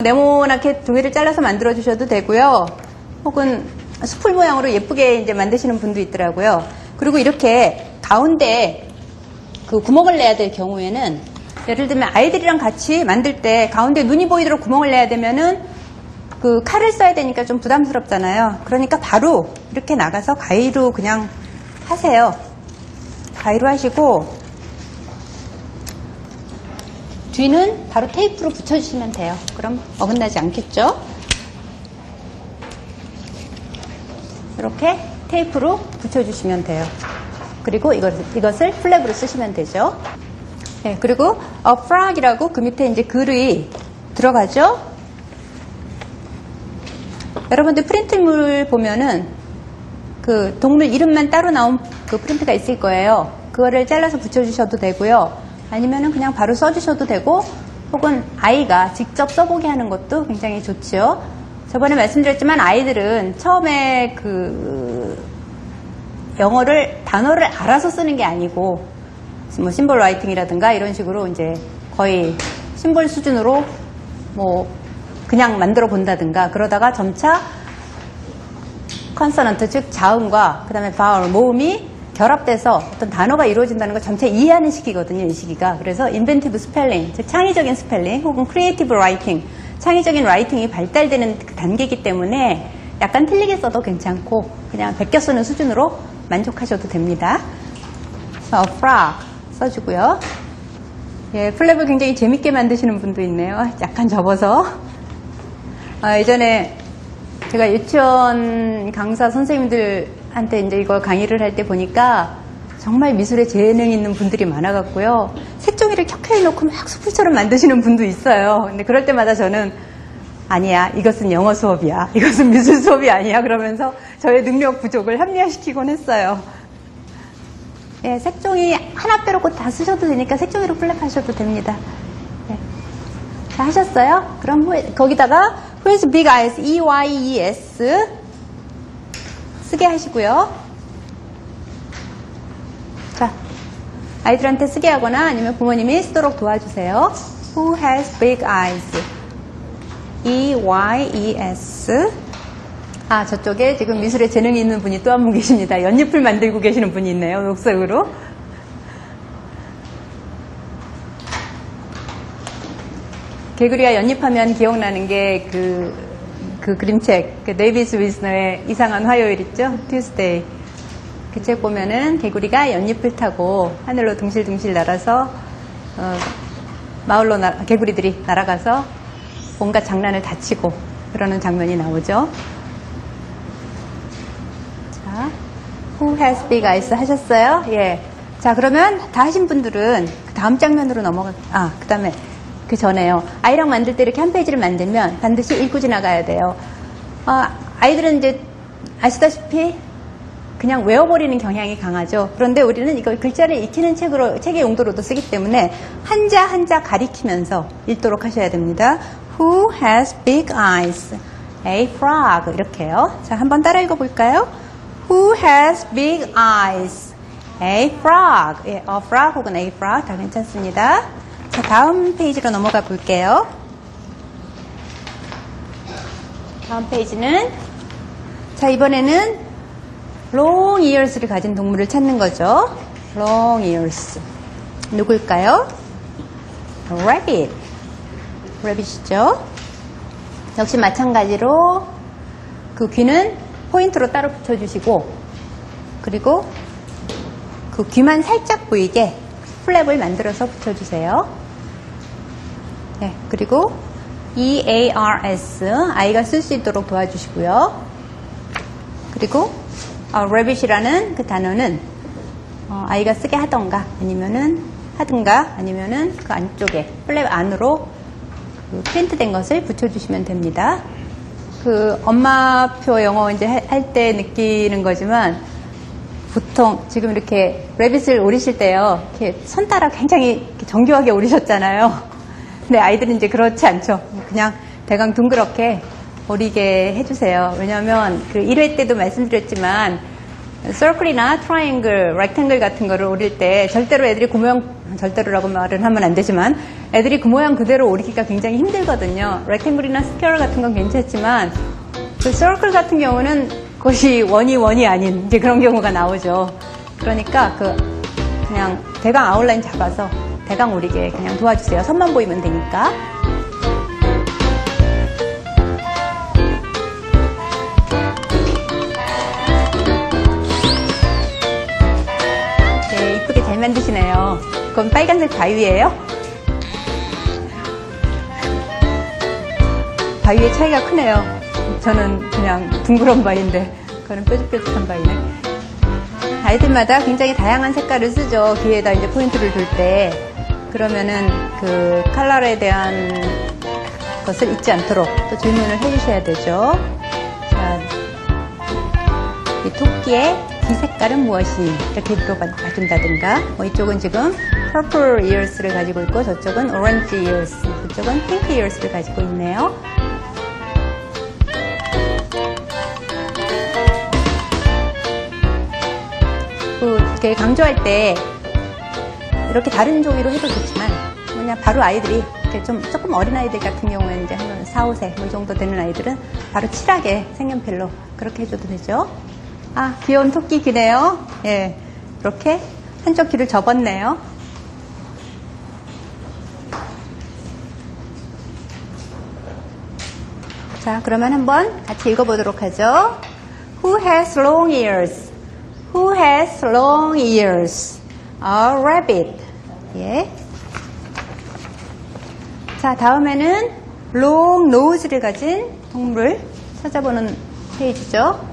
네모나게 두 개를 잘라서 만들어 주셔도 되고요. 혹은 수풀 모양으로 예쁘게 이제 만드시는 분도 있더라고요. 그리고 이렇게 가운데 그 구멍을 내야 될 경우에는, 예를 들면 아이들이랑 같이 만들 때 가운데 눈이 보이도록 구멍을 내야 되면은 그 칼을 써야 되니까 좀 부담스럽잖아요. 그러니까 바로 이렇게 나가서 가위로 그냥 하세요. 가위로 하시고 뒤는 바로 테이프로 붙여주시면 돼요. 그럼 어긋나지 않겠죠? 이렇게 테이프로 붙여주시면 돼요. 그리고 이것을 플랩으로 쓰시면 되죠. 네, 그리고 frog이라고 그 밑에 이제 글이 들어가죠. 여러분들 프린트물 보면은 그 동물 이름만 따로 나온 그 프린트가 있을 거예요. 그거를 잘라서 붙여주셔도 되고요. 아니면은 그냥 바로 써주셔도 되고, 혹은 아이가 직접 써보게 하는 것도 굉장히 좋죠. 저번에 말씀드렸지만 아이들은 처음에 그 영어를 단어를 알아서 쓰는 게 아니고 뭐 심볼 라이팅이라든가 이런 식으로 이제 거의 심볼 수준으로 뭐 그냥 만들어 본다든가 그러다가 점차 컨서넌트 즉 자음과 그 다음에 바울 모음이 결합돼서 어떤 단어가 이루어진다는 걸 점차 이해하는 시기거든요, 이 시기가. 그래서 인벤티브 스펠링, 즉 창의적인 스펠링 혹은 크리에이티브 라이팅, 창의적인 라이팅이 발달되는 그 단계이기 때문에 약간 틀리게 써도 괜찮고 그냥 베껴 쓰는 수준으로 만족하셔도 됩니다. 그래서 frog 써주고요. 예, 플랩을 굉장히 재밌게 만드시는 분도 있네요. 약간 접어서. 예전에 제가 유치원 강사 선생님들한테 이제 이걸 강의를 할 때 보니까 정말 미술에 재능 있는 분들이 많아갖고요. 색종이를 켜켜이 놓고 막 수풀처럼 만드시는 분도 있어요. 근데 그럴 때마다 저는 아니야, 이것은 영어 수업이야, 이것은 미술 수업이 아니야 그러면서 저의 능력 부족을 합리화시키곤 했어요. 네, 색종이 하나 빼놓고 다 쓰셔도 되니까 색종이로 플랩 하셔도 됩니다. 네. 자, 하셨어요? 그럼 거기다가 Who has big eyes? E-Y-E-S 쓰게 하시고요. 자, 아이들한테 쓰게 하거나 아니면 부모님이 쓰도록 도와주세요. Who has big eyes? E-Y-E-S. 저쪽에 지금 미술에 재능이 있는 분이 또 한 분 계십니다. 연잎을 만들고 계시는 분이 있네요. 녹색으로. 개구리가 연잎하면 기억나는 게 그 그림책, 그 데이비스 윌스너의 이상한 화요일 있죠? Tuesday. 그 책 보면은 개구리가 연잎을 타고 하늘로 둥실둥실 날아서 마을로 개구리들이 날아가서 온갖 장난을 다 치고 그러는 장면이 나오죠. 자, Who has big eyes 하셨어요? 예. 자, 그러면 다 하신 분들은 그 다음 장면으로 그 다음에 그 전에요. 아이랑 만들 때 이렇게 한 페이지를 만들면 반드시 읽고 지나가야 돼요. 아이들은 이제 아시다시피 그냥 외워버리는 경향이 강하죠. 그런데 우리는 이걸 글자를 익히는 책의 용도로도 쓰기 때문에 한자 한자 가리키면서 읽도록 하셔야 됩니다. Who has big eyes? A frog. 이렇게요. 자, 한번 따라 읽어볼까요? Who has big eyes? A frog. 예, a frog 혹은 a frog 다 괜찮습니다. 자, 다음 페이지로 넘어가 볼게요. 다음 페이지는 자, 이번에는 long ears를 가진 동물을 찾는 거죠. long ears. 누굴까요? rabbit. rabbit이죠. 역시 마찬가지로 그 귀는 포인트로 따로 붙여주시고 그리고 그 귀만 살짝 보이게 플랩을 만들어서 붙여주세요. 네, 그리고 EARS 아이가 쓸 수 있도록 도와주시고요. 그리고 rabbit이라는 그 단어는 아이가 쓰게 하던가 아니면은 그 안쪽에 플랩 안으로 그 프린트된 것을 붙여주시면 됩니다. 그 엄마표 영어 이제 할 때 느끼는 거지만 보통 지금 이렇게 레빗을 오리실 때요, 이렇게 손 따라 굉장히 이렇게 정교하게 오리셨잖아요. 근데 아이들은 이제 그렇지 않죠. 그냥 대강 둥그렇게 오리게 해주세요. 왜냐하면 그 1회 때도 말씀드렸지만 서클이나 트라이앵글, 렉탱글 같은 거를 오릴 때 절대로 애들이 그 모양, 절대로라고 말은 하면 안 되지만 애들이 그 모양 그대로 오리기가 굉장히 힘들거든요. 렉탱글이나 스퀘어 같은 건 괜찮지만 그 서클 같은 경우는 그것이 원이 아닌 이제 그런 경우가 나오죠. 그러니까 그냥 대강 아웃라인 잡아서 대강 오리게 그냥 도와주세요. 선만 보이면 되니까. 잘 만드시네요. 그건 빨간색 바위예요? 바위의 차이가 크네요. 저는 그냥 둥그런 바위인데 그거는 뾰족뾰족한 바위네. 아이들마다 굉장히 다양한 색깔을 쓰죠. 귀에다 이제 포인트를 둘 때. 그러면은 그 컬러에 대한 것을 잊지 않도록 또 질문을 해주셔야 되죠. 자, 이 토끼의 이 색깔은 무엇이? 이렇게 물어봐준다든가, 이쪽은 지금 purple ears를 가지고 있고, 저쪽은 orange ears, 그쪽은 pink ears를 가지고 있네요. 이렇게 강조할 때, 이렇게 다른 종이로 해도 좋지만, 그냥 바로 아이들이, 이렇게 조금 어린 아이들 같은 경우에는 이제 한 4, 5세, 이 정도 되는 아이들은 바로 칠하게 색연필로 그렇게 해줘도 되죠. 아, 귀여운 토끼 귀네요. 예, 이렇게 한쪽 귀를 접었네요. 자, 그러면 한번 같이 읽어보도록 하죠. Who has long ears? Who has long ears? A rabbit. 예. 자, 다음에는 long nose를 가진 동물 찾아보는 페이지죠.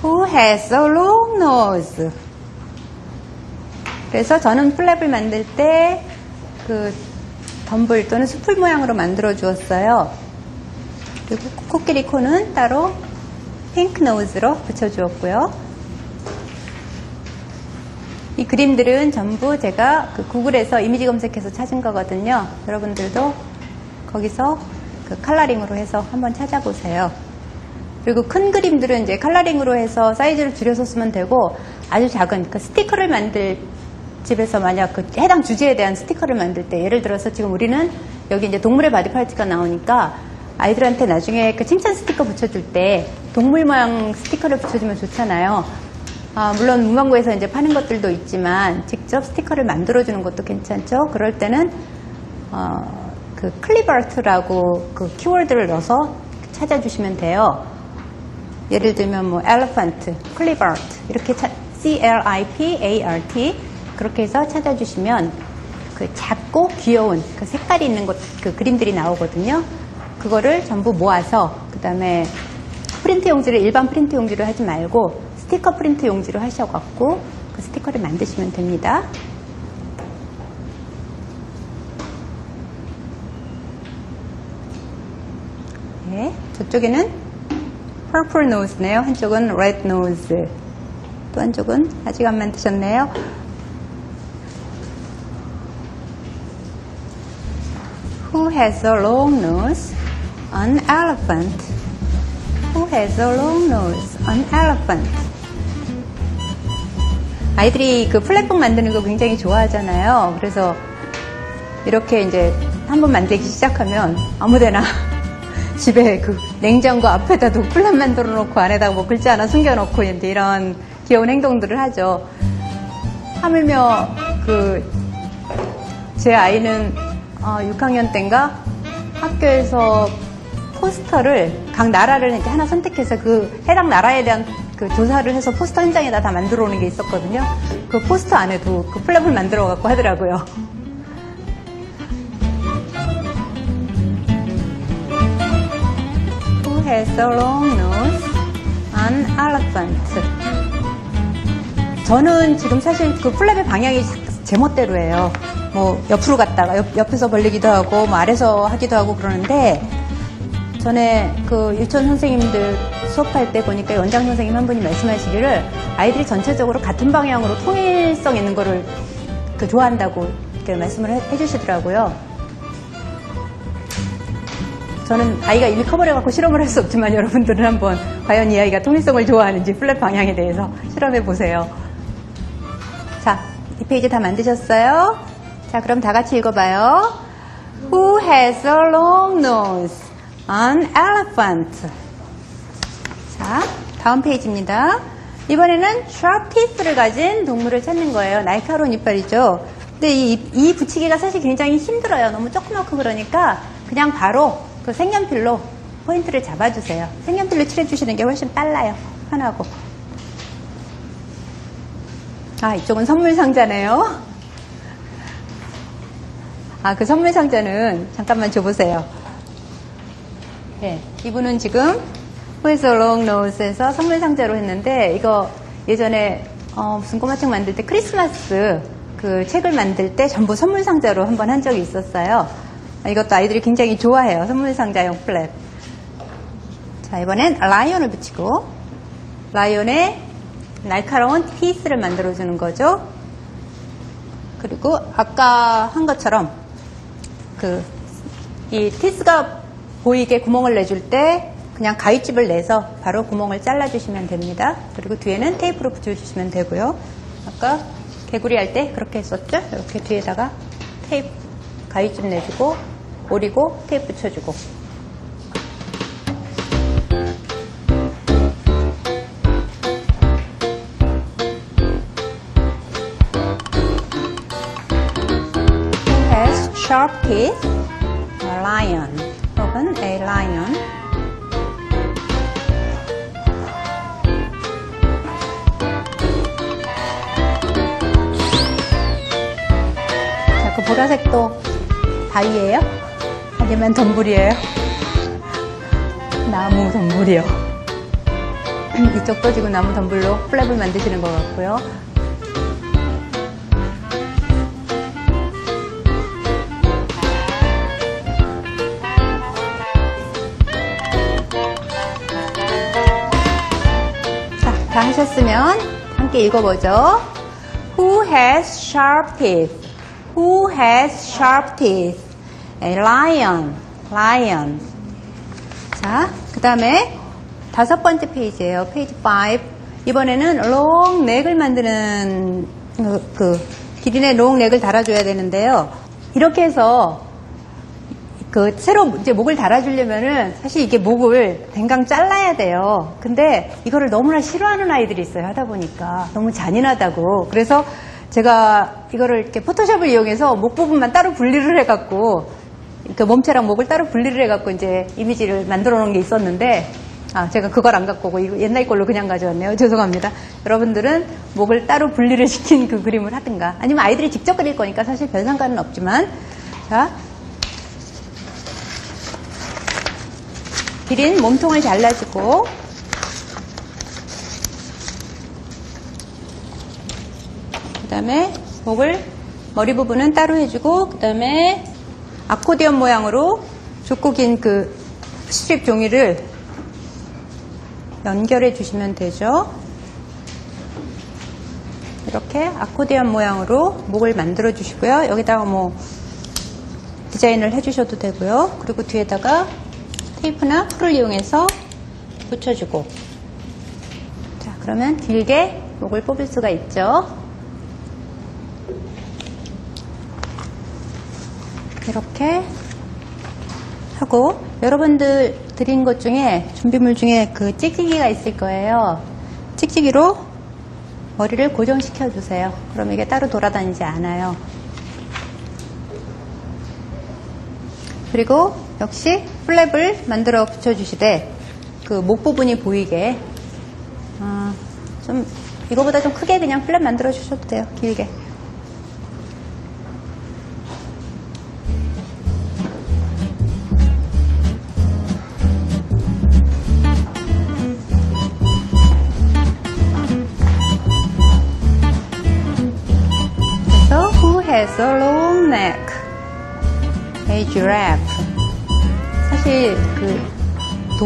Who has a long nose? 그래서 저는 플랩을 만들 때 그 덤불 또는 수풀 모양으로 만들어 주었어요. 그리고 코끼리 코는 따로 핑크 노즈로 붙여 주었고요. 이 그림들은 전부 제가 그 구글에서 이미지 검색해서 찾은 거거든요. 여러분들도 거기서 그 컬러링으로 해서 한번 찾아보세요. 그리고 큰 그림들은 이제 컬러링으로 해서 사이즈를 줄여서 쓰면 되고, 아주 작은 그 스티커를 만들 집에서 만약 그 해당 주제에 대한 스티커를 만들 때, 예를 들어서 지금 우리는 여기 이제 동물의 바디 파트가 나오니까 아이들한테 나중에 그 칭찬 스티커 붙여줄 때 동물 모양 스티커를 붙여주면 좋잖아요. 물론 문방구에서 이제 파는 것들도 있지만 직접 스티커를 만들어주는 것도 괜찮죠. 그럴 때는 그 클립아트라고 그 키워드를 넣어서 찾아주시면 돼요. 예를 들면 뭐 elephant, clipart 이렇게 C-L-I-P-A-R-T 그렇게 해서 찾아주시면 그 작고 귀여운 그 색깔이 있는 그 그림들이 나오거든요. 그거를 전부 모아서 그 다음에 프린트 용지를 일반 프린트 용지로 하지 말고 스티커 프린트 용지로 하셔갖고 그 스티커를 만드시면 됩니다. 네, 저쪽에는 purple nose네요. 한쪽은 red nose. 또 한쪽은 아직 안 만드셨네요. Who has a long nose? An elephant. Who has a long nose? An elephant. 아이들이 그 플랫폼 만드는 거 굉장히 좋아하잖아요. 그래서 이렇게 이제 한번 만들기 시작하면 아무데나 집에 그 냉장고 앞에다도 플랫 만들어 놓고 안에다가 뭐 글자 하나 숨겨 놓고 이제 이런 귀여운 행동들을 하죠. 하물며 제 아이는 6학년 때인가 학교에서 포스터를 각 나라를 이제 하나 선택해서 그 해당 나라에 대한 그 조사를 해서 포스터 한 장에다 다 만들어 오는 게 있었거든요. 그 포스터 안에도 그 플랩을 만들어 갖고 하더라고요. Who has a long nose? An elephant. 저는 지금 사실 그 플랩의 방향이 제멋대로예요. 뭐 옆으로 갔다가 옆에서 벌리기도 하고 뭐 아래서 하기도 하고 그러는데, 전에 그 유치원 선생님들 수업할 때 보니까 원장 선생님 한 분이 말씀하시기를 아이들이 전체적으로 같은 방향으로 통일성 있는 거를 좋아한다고 이렇게 말씀을 해주시더라고요. 저는 아이가 이미 커버를 해갖고 실험을 할 수 없지만 여러분들은 한번 과연 이 아이가 통일성을 좋아하는지 플랩 방향에 대해서 실험해 보세요. 자, 이 페이지 다 만드셨어요? 자, 그럼 다 같이 읽어봐요. Who has a long nose? An elephant. 자, 다음 페이지입니다. 이번에는 sharp teeth를 가진 동물을 찾는 거예요. 날카로운 이빨이죠. 근데 이 붙이기가 사실 굉장히 힘들어요. 너무 조그맣고 그러니까 그냥 바로 그 색연필로 포인트를 잡아주세요. 색연필로 칠해주시는 게 훨씬 빨라요. 편하고. 아, 이쪽은 선물 상자네요. 아, 그 선물 상자는 잠깐만 줘보세요. 네, 이분은 지금 Who is a long nose에서 선물 상자로 했는데 이거 예전에 무슨 꼬마책 만들 때 크리스마스 그 책을 만들 때 전부 선물 상자로 한번 한 적이 있었어요. 이것도 아이들이 굉장히 좋아해요. 선물 상자용 플랩. 자, 이번엔 라이온을 붙이고 라이온의 날카로운 티스를 만들어주는 거죠. 그리고 아까 한 것처럼 이 티스가 보이게 구멍을 내줄 때 그냥 가위집을 내서 바로 구멍을 잘라주시면 됩니다. 그리고 뒤에는 테이프로 붙여주시면 되고요. 아까 개구리 할 때 그렇게 했었죠? 이렇게 뒤에다가 테이프, 가위집 내주고 오리고 테이프 붙여주고. Who has sharp teeth? A lion. 혹은 a lion. 자, 그 보라색도 바위예요? 아니면 덤불이에요? 나무 덤불이요. 이쪽도 지금 나무 덤불로 플랩을 만드시는 것 같고요. 자, 다 하셨으면 함께 읽어보죠. Who has sharp teeth? Who has sharp teeth? A lion, lion. 자, 그 다음에 5번째 페이지예요. 페이지 5. 이번에는 long neck을 만드는 길이 내 long neck을 달아줘야 되는데요. 이렇게 해서 새로 이제 목을 달아주려면은 사실 이게 목을 댕강 잘라야 돼요. 근데 이거를 너무나 싫어하는 아이들이 있어요. 하다 보니까 너무 잔인하다고. 그래서 제가 이거를 이렇게 포토샵을 이용해서 목 부분만 따로 분리를 해갖고 그 몸체랑 목을 따로 분리를 해갖고 이제 이미지를 만들어 놓은 게 있었는데, 제가 그걸 안 갖고 오고 이거 옛날 걸로 그냥 가져왔네요. 죄송합니다. 여러분들은 목을 따로 분리를 시킨 그 그림을 하든가, 아니면 아이들이 직접 그릴 거니까 사실 별 상관은 없지만, 자, 기린 몸통을 잘라주고, 그 다음에 목을, 머리 부분은 따로 해주고, 그 다음에 아코디언 모양으로 좁고 긴 그 스트립 종이를 연결해 주시면 되죠. 이렇게 아코디언 모양으로 목을 만들어 주시고요. 여기다가 뭐 디자인을 해 주셔도 되고요. 그리고 뒤에다가 테이프나 풀을 이용해서 붙여주고. 자, 그러면 길게 목을 뽑을 수가 있죠. 이렇게 하고, 여러분들 드린 것 중에 준비물 중에 그 찍찍이가 있을 거예요. 찍찍이로 머리를 고정시켜 주세요. 그럼 이게 따로 돌아다니지 않아요. 그리고 역시 플랩을 만들어 붙여주시되 그 목 부분이 보이게 좀 이거보다 좀 크게 그냥 플랩 만들어 주셔도 돼요. 길게. has a long neck. A giraffe. 사실 그